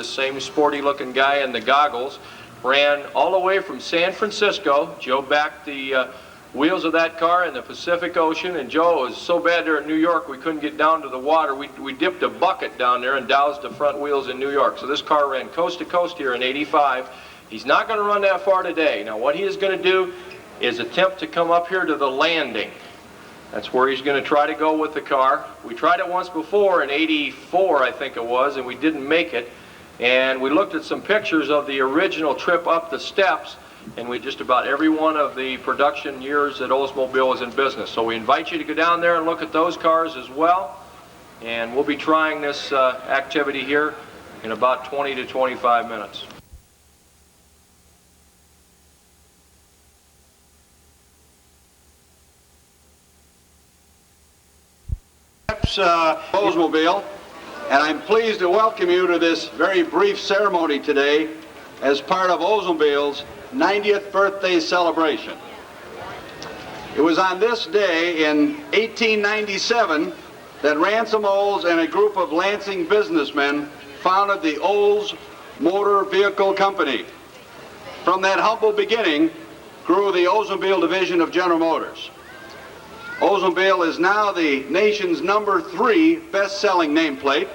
this same sporty looking guy in the goggles, ran all the way from San Francisco. Joe backed the wheels of that car in the Pacific Ocean, and Joe, it was so bad there in New York we couldn't get down to the water. We dipped a bucket down there and doused the front wheels in New York. So this car ran coast to coast here in '85. He's not going to run that far today. Now what he is going to do is attempt to come up here to the landing. That's where he's going to try to go with the car. We tried it once before in '84, I think it was, and we didn't make it. And we looked at some pictures of the original trip up the steps, and we just about every one of the production years that Oldsmobile was in business. So we invite you to go down there and look at those cars as well. And we'll be trying this activity here in about 20 to 25 minutes. Oldsmobile, and I'm pleased to welcome you to this very brief ceremony today as part of Oldsmobile's 90th birthday celebration. It was on this day in 1897 that Ransom Olds and a group of Lansing businessmen founded the Olds Motor Vehicle Company. From that humble beginning grew the Oldsmobile division of General Motors. Oldsmobile is now the nation's #3 best-selling nameplate.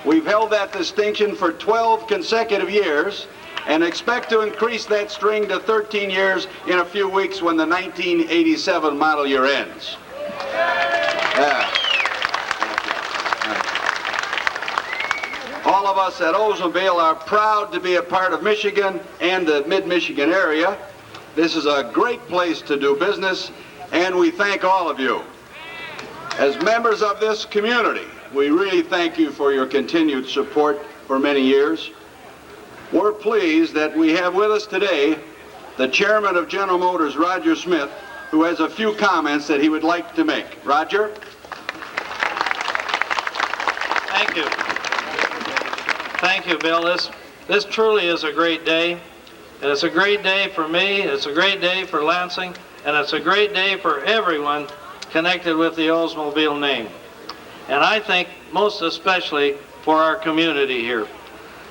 We've held that distinction for 12 consecutive years and expect to increase that string to 13 years in a few weeks when the 1987 model year ends. All of us at Oldsmobile are proud to be a part of Michigan and the mid-Michigan area. This is a great place to do business, and we thank all of you. As members of this community, we really thank you for your continued support for many years. We're pleased that we have with us today the chairman of General Motors, Roger Smith, who has a few comments that he would like to make. Roger? Thank you. Thank you, Bill. This truly is a great day. And it's a great day for me, it's a great day for Lansing, and it's a great day for everyone connected with the Oldsmobile name. And I think most especially for our community here.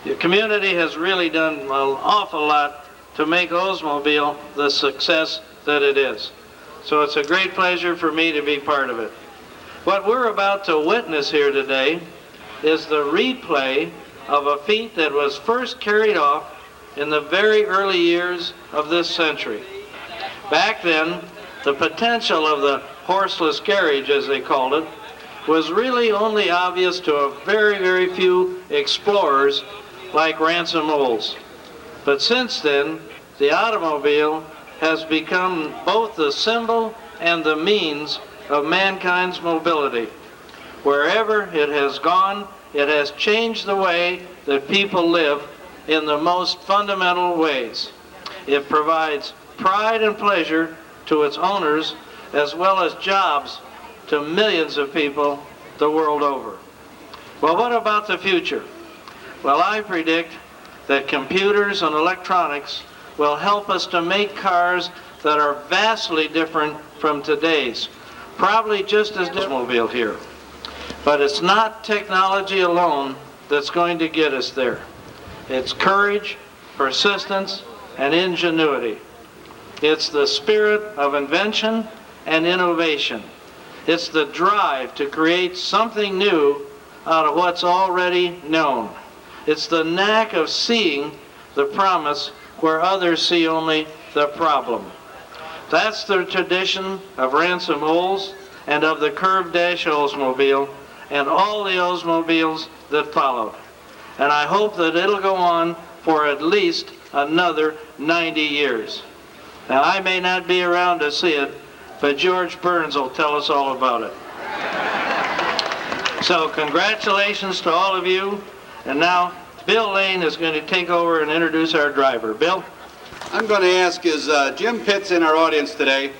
The community has really done an awful lot to make Oldsmobile the success that it is. So it's a great pleasure for me to be part of it. What we're about to witness here today is the replay of a feat that was first carried off in the very early years of this century. Back then, the potential of the horseless carriage, as they called it, was really only obvious to a very, very few explorers like Ransom Olds. But since then, the automobile has become both the symbol and the means of mankind's mobility. Wherever it has gone, it has changed the way that people live in the most fundamental ways. It provides pride and pleasure to its owners, as well as jobs to millions of people the world over. Well, what about the future? Well, I predict that computers and electronics will help us to make cars that are vastly different from today's, probably just as automobile here. But it's not technology alone that's going to get us there. It's courage, persistence, and ingenuity. It's the spirit of invention and innovation. It's the drive to create something new out of what's already known. It's the knack of seeing the promise where others see only the problem. That's the tradition of Ransom Olds and of the Curved Dash Oldsmobile and all the Oldsmobiles that followed. And I hope that it'll go on for at least another 90 years. Now, I may not be around to see it, but George Burns will tell us all about it. So congratulations to all of you. And now Bill Lane is going to take over and introduce our driver. Bill? I'm going to ask, is Jim Pitts in our audience today?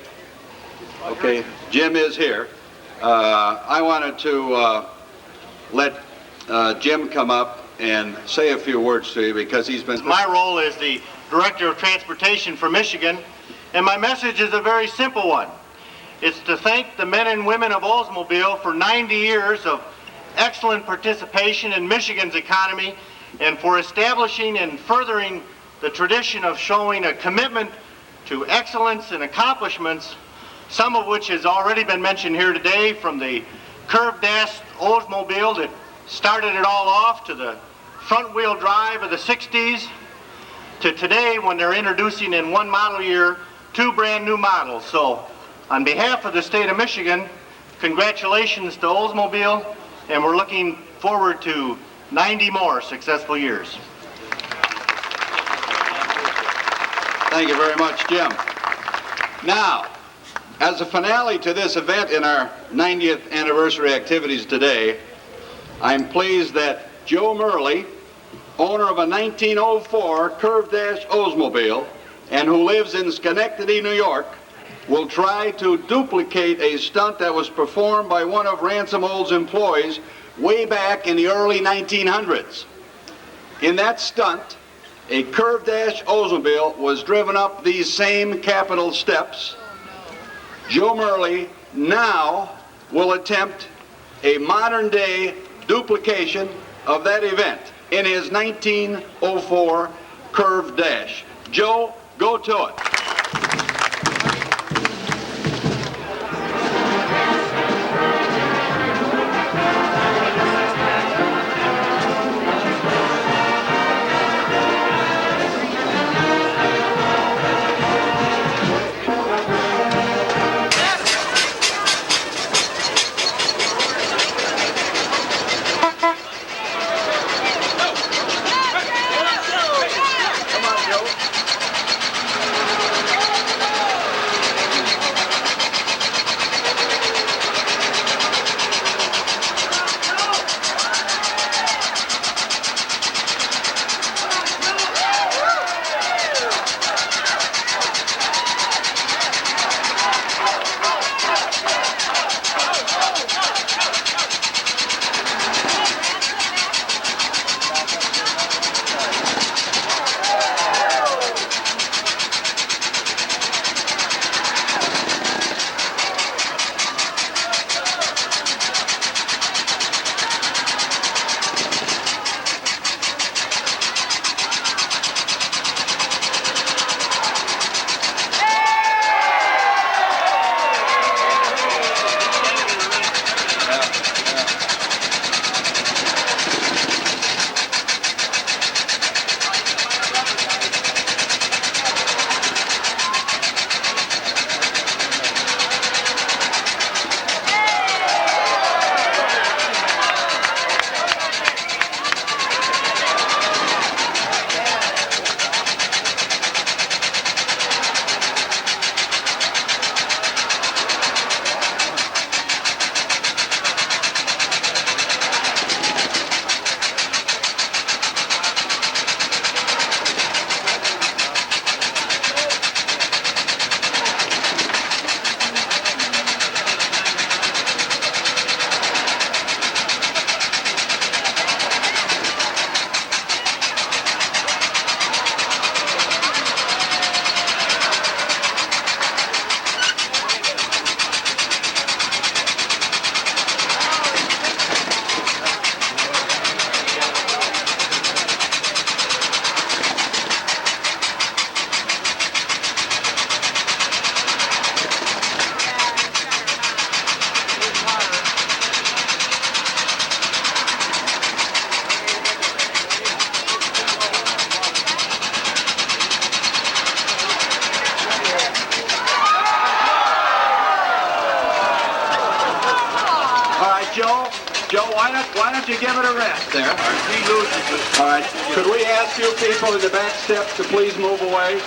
Okay, Jim is here. I wanted to let Jim come up and say a few words to you because he's been... My role is the Director of Transportation for Michigan, and my message is a very simple one. It's to thank the men and women of Oldsmobile for 90 years of excellent participation in Michigan's economy and for establishing and furthering the tradition of showing a commitment to excellence and accomplishments, some of which has already been mentioned here today, from the curved-dash Oldsmobile that started it all off, to the front-wheel drive of the 60s, to today when they're introducing in one model year 2 brand new models. So on behalf of the state of Michigan, congratulations to Oldsmobile, and we're looking forward to 90 more successful years. Thank you very much, Jim. Now, as a finale to this event in our 90th anniversary activities today, I'm pleased that Joe Merli, owner of a 1904 curved-dash Oldsmobile and who lives in Schenectady, New York, will try to duplicate a stunt that was performed by one of Ransom Olds' employees way back in the early 1900s. In that stunt, a curved-dash Oldsmobile was driven up these same Capitol steps. Joe Merli now will attempt a modern-day duplication of that event in his 1904 curved dash. Joe, go to it. Joe, why don't you give it a rest there? All right. Could we ask you people in the back steps to please move away?